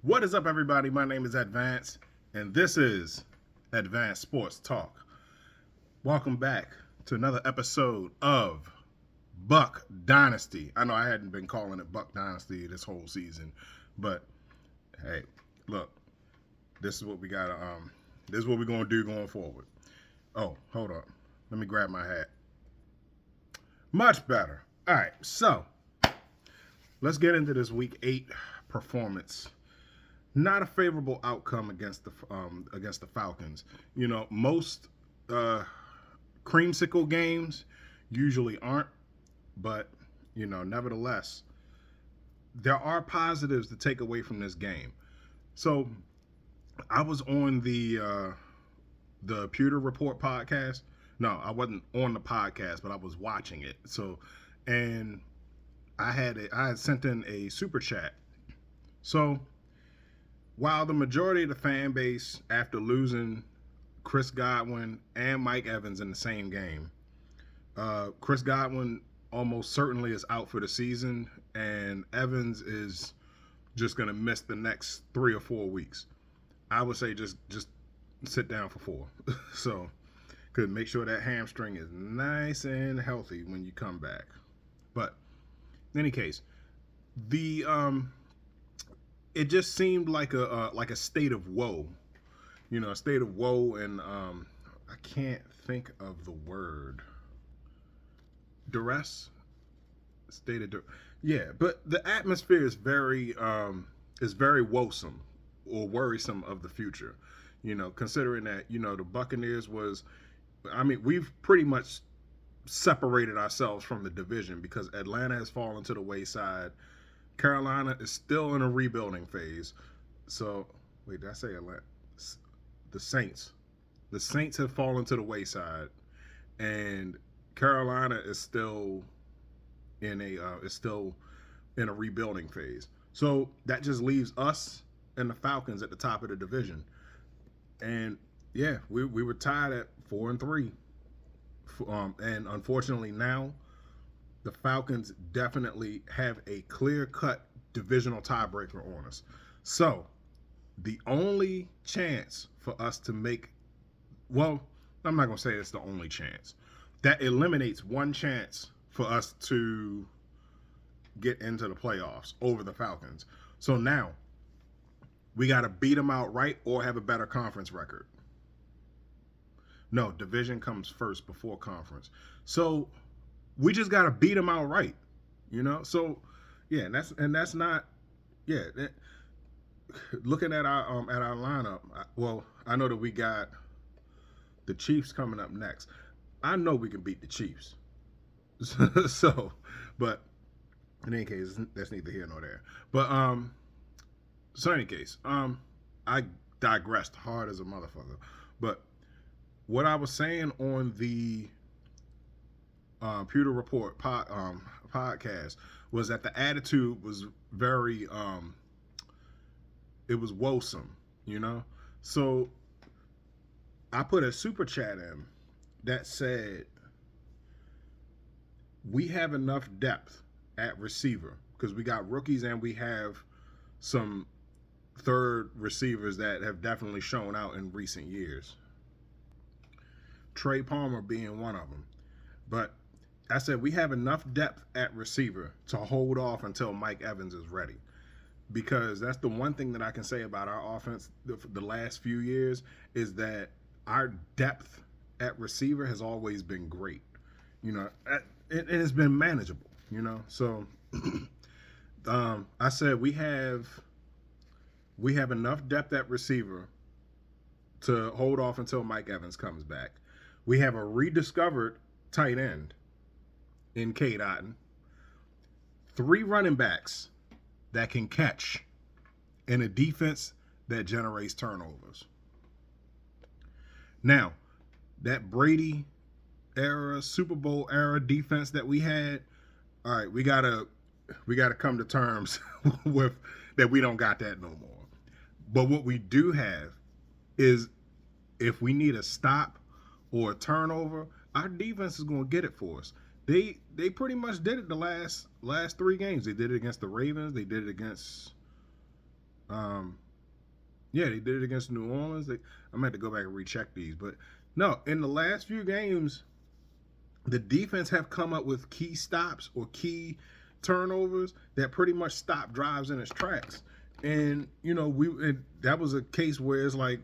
What is up, everybody? My name is Advance, and this is Advanced Sports Talk. Welcome back to another episode of Buck Dynasty. I know I hadn't been calling it Buck Dynasty this whole season, but hey, look, this is what we gotta this is what we're gonna do going forward. Oh, hold on. Let me grab my hat. Much better. All right, so let's get into this week 8 performance. Not a favorable outcome against the Falcons. You know, most creamsicle games usually aren't, but nevertheless, there are positives to take away from this game. So, I was on the Pewter Report podcast. No, I wasn't on the podcast, but I was watching it. So, and I had sent in a super chat. So, while the majority of the fan base, after losing Chris Godwin and Mike Evans in the same game, Chris Godwin almost certainly is out for the season, and Evans is just going to miss the next 3 or 4 weeks. I would say just sit down for 4. So, could make sure that hamstring is nice and healthy when you come back. But in any case, the it just seemed like a state of woe, a state of woe, and I can't think of the word. Duress, state of yeah, but the atmosphere is very woesome or worrisome of the future. Considering that the Buccaneers was, I mean, we've pretty much separated ourselves from the division because Atlanta has fallen to the wayside. Carolina is still in a rebuilding phase. So, wait, did I say Atlanta? The Saints. The Saints have fallen to the wayside, and Carolina is still in a rebuilding phase. So that just leaves us and the Falcons at the top of the division. And yeah, we were tied at 4-3, and unfortunately now the Falcons definitely have a clear-cut divisional tiebreaker on us. So, the only chance for us to make, well, I'm not going to say it's the only chance. That eliminates one chance for us to get into the playoffs over the Falcons. So now, we got to beat them outright or have a better conference record. No, division comes first before conference. So, we just got to beat them outright, So, yeah, and that's not, yeah. Looking at our lineup, well, I know that we got the Chiefs coming up next. I know we can beat the Chiefs. So, but in any case, that's neither here nor there. But so in any case, I digressed hard as a motherfucker. But what I was saying on the Pewter Report podcast was that the attitude was very it was woesome, So I put a super chat in that said we have enough depth at receiver because we got rookies and we have some third receivers that have definitely shown out in recent years. Trey Palmer being one of them. But I said we have enough depth at receiver to hold off until Mike Evans is ready. Because that's the one thing that I can say about our offense the last few years is that our depth at receiver has always been great. It has been manageable, So I said we have enough depth at receiver to hold off until Mike Evans comes back. We have a rediscovered tight end in Cade Otton, 3 running backs that can catch, and a defense that generates turnovers. Now, that Brady era, Super Bowl era defense that we had, all right, we gotta come to terms with that we don't got that no more. But what we do have is if we need a stop or a turnover, our defense is going to get it for us. They pretty much did it the last 3 games. They did it against the Ravens. They did it against Um, yeah, they did it against New Orleans. I'm gonna have to go back and recheck these, but no, in the last few games, the defense have come up with key stops or key turnovers that pretty much stop drives in its tracks. And that was a case where it's like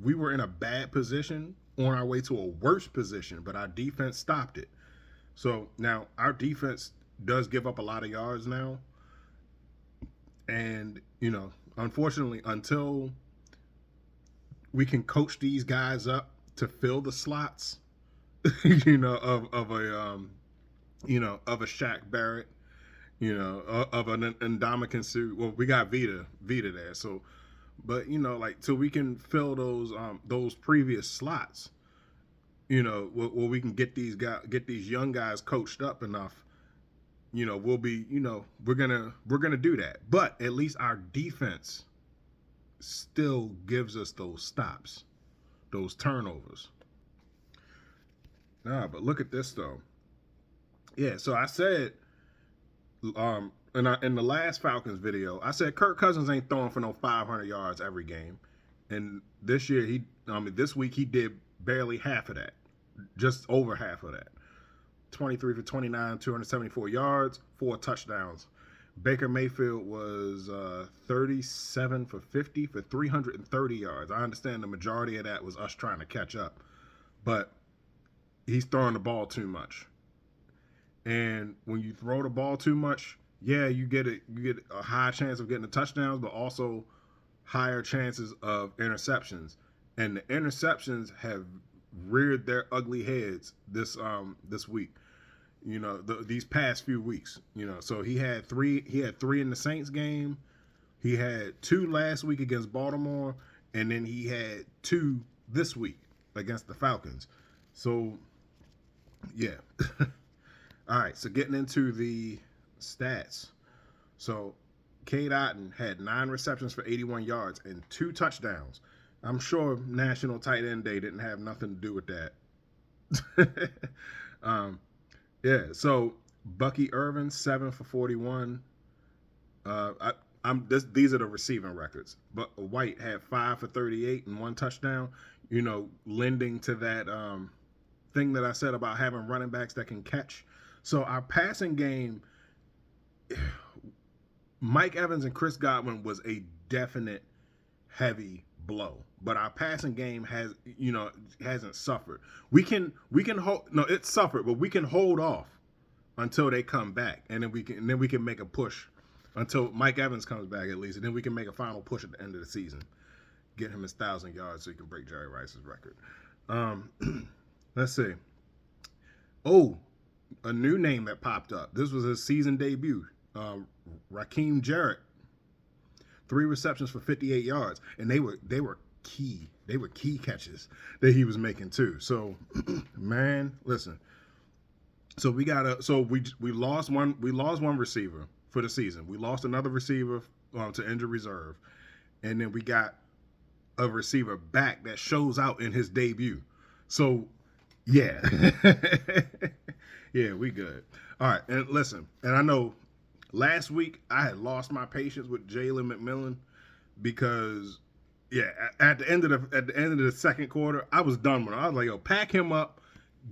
we were in a bad position on our way to a worse position, but our defense stopped it. So now our defense does give up a lot of yards now, and unfortunately, until we can coach these guys up to fill the slots, of a Shaq Barrett, of an Ndamukong Suh. Well, we got Vita there, so, but like till we can fill those previous slots, where we can get these young guys coached up enough, we'll be, we're gonna do that. But at least our defense still gives us those stops, those turnovers. Nah, but look at this though. Yeah, so I said, in the last Falcons video, I said Kirk Cousins ain't throwing for no 500 yards every game, and this year this week he did barely half of that, just over half of that. 23 for 29, 274 yards, 4 touchdowns. Baker Mayfield was 37 for 50 for 330 yards. I understand the majority of that was us trying to catch up, but he's throwing the ball too much. And when you throw the ball too much, yeah, you get a high chance of getting the touchdowns, but also higher chances of interceptions. And the interceptions have reared their ugly heads this week. These past few weeks. So he had three in the Saints game. He had 2 last week against Baltimore, and then he had 2 this week against the Falcons. So yeah. All right, so getting into the stats. So Cade Otton had 9 receptions for 81 yards and 2 touchdowns. I'm sure National Tight End Day didn't have nothing to do with that. Yeah, so Bucky Irvin, 7 for 41. These are the receiving records. But White had 5 for 38 and 1 touchdown. Lending to that thing that I said about having running backs that can catch. So our passing game, Mike Evans and Chris Godwin was a definite heavy blow, but our passing game hasn't suffered. We can hold. No, it suffered, but we can hold off until they come back, and then we can make a push until Mike Evans comes back at least, and then we can make a final push at the end of the season, get him his 1,000 yards so he can break Jerry Rice's record. Let's see. Oh, a new name that popped up. This was his season debut. Raheem Jarrett, 3 receptions for 58 yards, and they were key. They were key catches that he was making too. So, man, listen. So we lost one receiver for the season. We lost another receiver to injured reserve, and then we got a receiver back that shows out in his debut. So, yeah. Yeah, we good. All right, and listen, and I know last week I had lost my patience with Jalen McMillan because, yeah, at the end of the second quarter, I was done with him. I was like, yo, pack him up,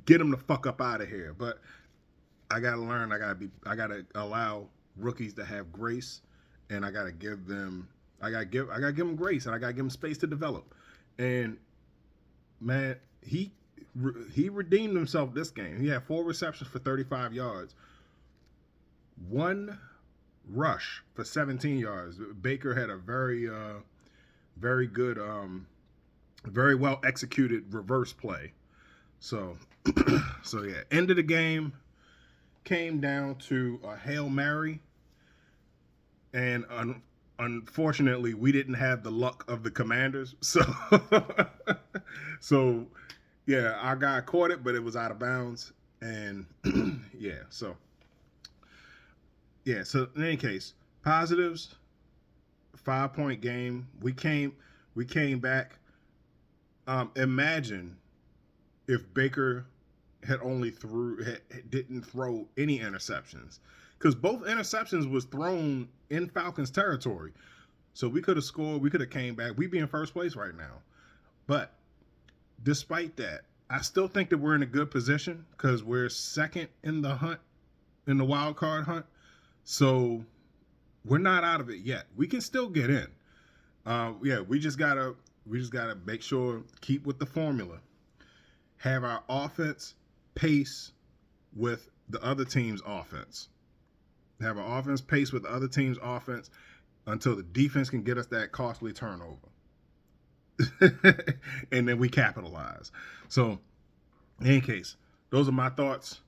get him the fuck up out of here. But I gotta learn. I gotta allow rookies to have grace, and I gotta give them grace, and I gotta give them space to develop. And man, he redeemed himself this game. He had 4 receptions for 35 yards, 1 rush for 17 yards. Baker had a very good, very well executed reverse play. So yeah, end of the game came down to a Hail Mary, and unfortunately we didn't have the luck of the Commanders. So yeah, our guy caught it, but it was out of bounds. And yeah, so in any case, positives, 5-point game. We came back. Imagine if Baker had didn't throw any interceptions, because both interceptions was thrown in Falcons territory. So we could have scored. We could have came back. We'd be in first place right now. But despite that, I still think that we're in a good position because we're second in the hunt, in the wild card hunt. So we're not out of it yet. We can still get in. We just gotta make sure, keep with the formula, have our offense pace with the other team's offense. Have our offense pace with the other team's offense until the defense can get us that costly turnover. And then we capitalize. So, in any case, those are my thoughts.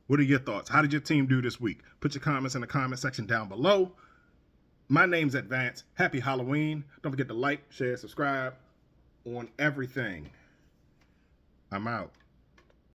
What are your thoughts? How did your team do this week? Put your comments in the comment section down below. My name's Advance. Happy Halloween. Don't forget to like, share, subscribe on everything. I'm out.